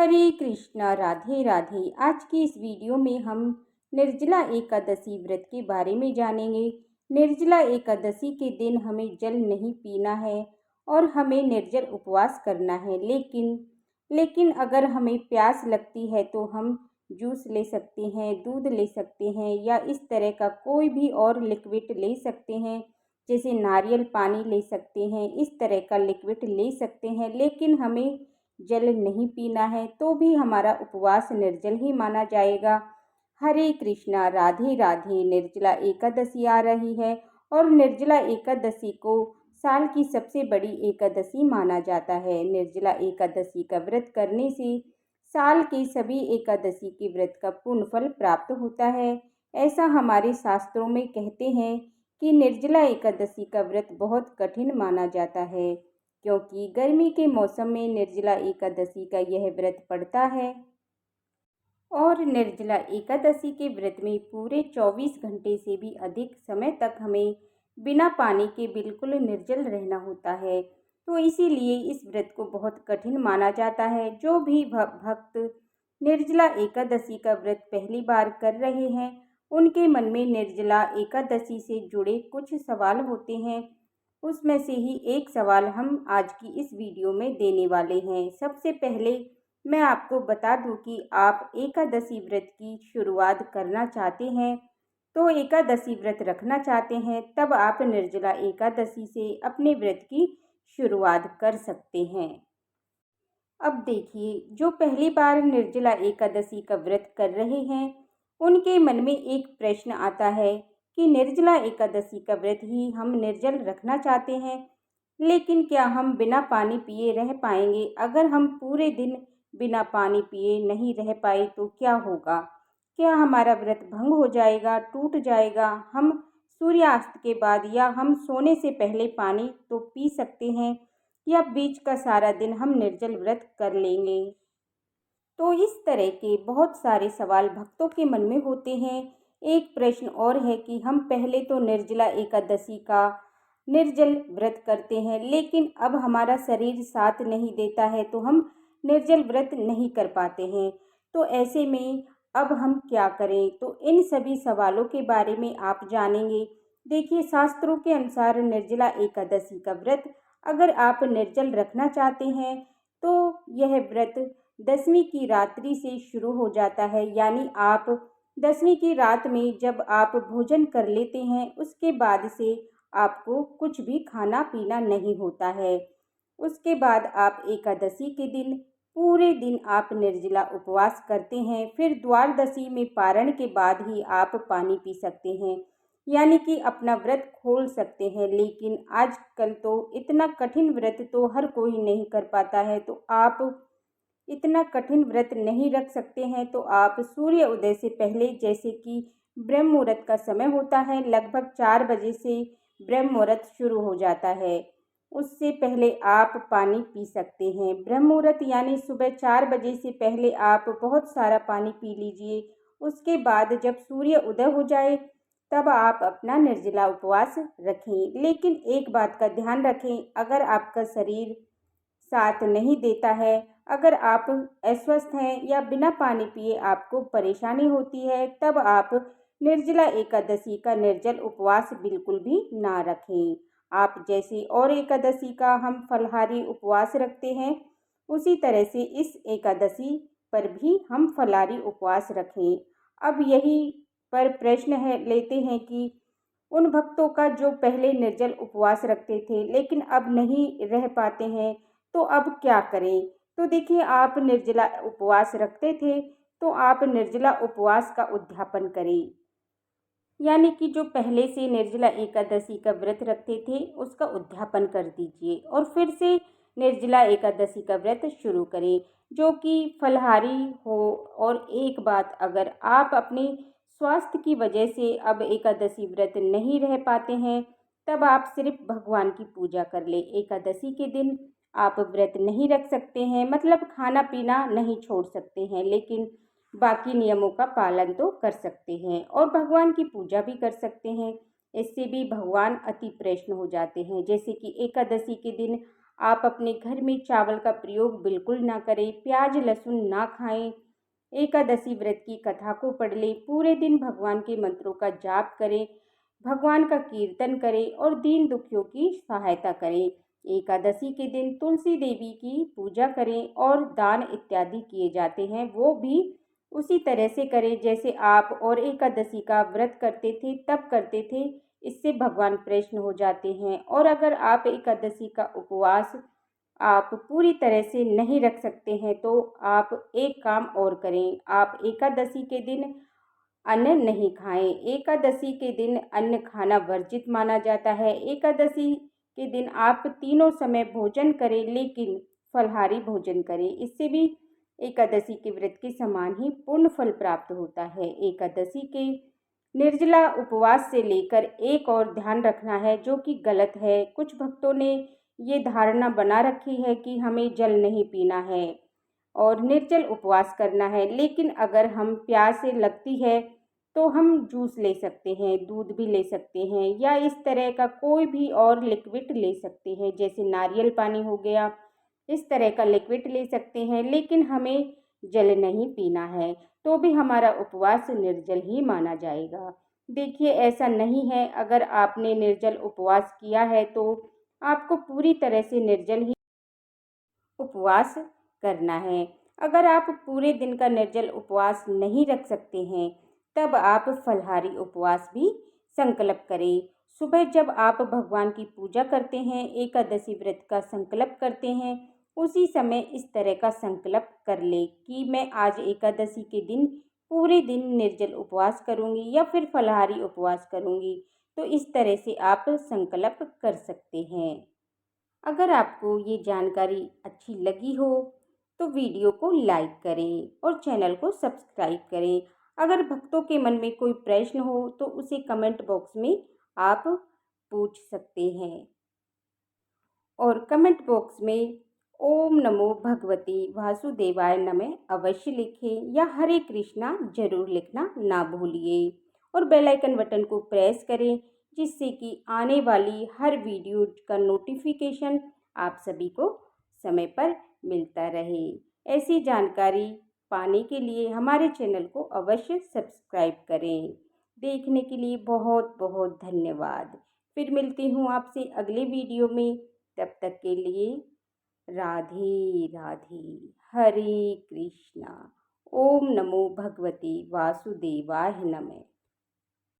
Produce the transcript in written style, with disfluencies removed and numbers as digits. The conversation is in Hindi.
हरे कृष्णा, राधे राधे। आज की इस वीडियो में हम निर्जला एकादशी व्रत के बारे में जानेंगे। निर्जला एकादशी के दिन हमें जल नहीं पीना है और हमें निर्जल उपवास करना है। लेकिन अगर हमें प्यास लगती है तो हम जूस ले सकते हैं, दूध ले सकते हैं या इस तरह का कोई भी और लिक्विड ले सकते हैं, जैसे नारियल पानी ले सकते हैं। इस तरह का लिक्विड ले सकते हैं, लेकिन हमें जल नहीं पीना है तो भी हमारा उपवास निर्जल ही माना जाएगा। हरे कृष्णा, राधे राधे। निर्जला एकादशी आ रही है और निर्जला एकादशी को साल की सबसे बड़ी एकादशी माना जाता है। निर्जला एकादशी का व्रत करने से साल के सभी एकादशी के व्रत का पूर्ण फल प्राप्त होता है। ऐसा हमारे शास्त्रों में कहते हैं कि निर्जला एकादशी का व्रत बहुत कठिन माना जाता है, क्योंकि गर्मी के मौसम में निर्जला एकादशी का यह व्रत पड़ता है और निर्जला एकादशी के व्रत में पूरे 24 घंटे से भी अधिक समय तक हमें बिना पानी के बिल्कुल निर्जल रहना होता है। तो इसीलिए इस व्रत को बहुत कठिन माना जाता है। जो भी भक्त निर्जला एकादशी का व्रत पहली बार कर रहे हैं, उनके मन में निर्जला एकादशी से जुड़े कुछ सवाल होते हैं। उसमें से ही एक सवाल हम आज की इस वीडियो में देने वाले हैं। सबसे पहले मैं आपको बता दूं कि आप एकादशी व्रत की शुरुआत करना चाहते हैं, तो एकादशी व्रत रखना चाहते हैं, तब आप निर्जला एकादशी से अपने व्रत की शुरुआत कर सकते हैं। अब देखिए, जो पहली बार निर्जला एकादशी का व्रत कर रहे हैं, उनके मन में एक प्रश्न आता है कि निर्जला एकादशी का व्रत ही हम निर्जल रखना चाहते हैं, लेकिन क्या हम बिना पानी पिए रह पाएंगे? अगर हम पूरे दिन बिना पानी पिए नहीं रह पाए तो क्या होगा? क्या हमारा व्रत भंग हो जाएगा, टूट जाएगा? हम सूर्यास्त के बाद या हम सोने से पहले पानी तो पी सकते हैं, या बीच का सारा दिन हम निर्जल व्रत कर लेंगे? तो इस तरह के बहुत सारे सवाल भक्तों के मन में होते हैं। एक प्रश्न और है कि हम पहले तो निर्जला एकादशी का निर्जल व्रत करते हैं, लेकिन अब हमारा शरीर साथ नहीं देता है तो हम निर्जल व्रत नहीं कर पाते हैं। तो ऐसे में अब हम क्या करें? तो इन सभी सवालों के बारे में आप जानेंगे। देखिए, शास्त्रों के अनुसार निर्जला एकादशी का व्रत अगर आप निर्जल रखना चाहते हैं, तो यह व्रत दसवीं की रात्रि से शुरू हो जाता है। यानी आप दसवीं की रात में जब आप भोजन कर लेते हैं, उसके बाद से आपको कुछ भी खाना पीना नहीं होता है। उसके बाद आप एकादशी के दिन पूरे दिन आप निर्जला उपवास करते हैं। फिर द्वादशी में पारण के बाद ही आप पानी पी सकते हैं, यानी कि अपना व्रत खोल सकते हैं। लेकिन आजकल तो इतना कठिन व्रत तो हर कोई नहीं कर पाता है, तो आप इतना कठिन व्रत नहीं रख सकते हैं, तो आप सूर्य उदय से पहले, जैसे कि ब्रह्म मुहूर्त का समय होता है, लगभग 4 बजे से ब्रह्म मुहूर्त शुरू हो जाता है, उससे पहले आप पानी पी सकते हैं। ब्रह्म मुहूर्त यानी सुबह 4 बजे से पहले आप बहुत सारा पानी पी लीजिए। उसके बाद जब सूर्य उदय हो जाए, तब आप अपना निर्जला उपवास रखें। लेकिन एक बात का ध्यान रखें, अगर आपका शरीर साथ नहीं देता है, अगर आप अस्वस्थ हैं या बिना पानी पिए आपको परेशानी होती है, तब आप निर्जला एकादशी का निर्जल उपवास बिल्कुल भी ना रखें। आप जैसे और एकादशी का हम फलाहारी उपवास रखते हैं, उसी तरह से इस एकादशी पर भी हम फलाहारी उपवास रखें। अब यही पर प्रश्न लेते हैं कि उन भक्तों का जो पहले निर्जल उपवास रखते थे लेकिन अब नहीं रह पाते हैं, तो अब क्या करें? तो देखिए, आप निर्जला उपवास रखते थे, तो आप निर्जला उपवास का उद्यापन करें। यानी कि जो पहले से निर्जला एकादशी का व्रत रखते थे, उसका उद्यापन कर दीजिए और फिर से निर्जला एकादशी का व्रत शुरू करें, जो कि फलाहारी हो। और एक बात, अगर आप अपने स्वास्थ्य की वजह से अब एकादशी व्रत नहीं रह पाते हैं, तब आप सिर्फ भगवान की पूजा कर ले। एकादशी के दिन आप व्रत नहीं रख सकते हैं, मतलब खाना पीना नहीं छोड़ सकते हैं, लेकिन बाकी नियमों का पालन तो कर सकते हैं और भगवान की पूजा भी कर सकते हैं। इससे भी भगवान अति प्रसन्न हो जाते हैं। जैसे कि एकादशी के दिन आप अपने घर में चावल का प्रयोग बिल्कुल ना करें, प्याज लहसुन ना खाएं। एकादशी व्रत की कथा को पढ़ लें, पूरे दिन भगवान के मंत्रों का जाप करें, भगवान का कीर्तन करें और दीन दुखियों की सहायता करें। एकादशी के दिन तुलसी देवी की पूजा करें और दान इत्यादि किए जाते हैं वो भी उसी तरह से करें जैसे आप और एकादशी का व्रत करते थे तब करते थे। इससे भगवान प्रसन्न हो जाते हैं। और अगर आप एकादशी का उपवास आप पूरी तरह से नहीं रख सकते हैं तो आप एक काम और करें, आप एकादशी के दिन अन्न नहीं खाएं। एकादशी के दिन अन्न खाना वर्जित माना जाता है। एकादशी के दिन आप तीनों समय भोजन करें लेकिन फलाहारी भोजन करें। इससे भी एकादशी के व्रत के समान ही पूर्ण फल प्राप्त होता है। एकादशी के निर्जला उपवास से लेकर एक और ध्यान रखना है जो कि गलत है। कुछ भक्तों ने ये धारणा बना रखी है कि हमें जल नहीं पीना है और निर्जल उपवास करना है, लेकिन अगर हम प्यास लगती है तो हम जूस ले सकते हैं, दूध भी ले सकते हैं या इस तरह का कोई भी और लिक्विड ले सकते हैं, जैसे नारियल पानी हो गया, इस तरह का लिक्विड ले सकते हैं, लेकिन हमें जल नहीं पीना है तो भी हमारा उपवास निर्जल ही माना जाएगा। देखिए ऐसा नहीं है, अगर आपने निर्जल उपवास किया है तो आपको पूरी तरह से निर्जल ही उपवास करना है। अगर आप पूरे दिन का निर्जल उपवास नहीं रख सकते हैं तब आप फलाहारी उपवास भी संकल्प करें। सुबह जब आप भगवान की पूजा करते हैं, एकादशी व्रत का संकल्प करते हैं, उसी समय इस तरह का संकल्प कर ले कि मैं आज एकादशी के दिन पूरे दिन निर्जल उपवास करूंगी या फिर फलाहारी उपवास करूंगी। तो इस तरह से आप संकल्प कर सकते हैं। अगर आपको ये जानकारी अच्छी लगी हो तो वीडियो को लाइक करें और चैनल को सब्सक्राइब करें। अगर भक्तों के मन में कोई प्रश्न हो तो उसे कमेंट बॉक्स में आप पूछ सकते हैं और कमेंट बॉक्स में ओम नमो भगवते वासुदेवाय नमः अवश्य लिखें या हरे कृष्णा जरूर लिखना ना भूलिए और बेल आइकन बटन को प्रेस करें जिससे कि आने वाली हर वीडियो का नोटिफिकेशन आप सभी को समय पर मिलता रहे। ऐसी जानकारी पाने के लिए हमारे चैनल को अवश्य सब्सक्राइब करें। देखने के लिए बहुत बहुत धन्यवाद। फिर मिलती हूँ आपसे अगले वीडियो में। तब तक के लिए राधे राधे, हरे कृष्णा। ओम नमो भगवते वासुदेवाय नमः।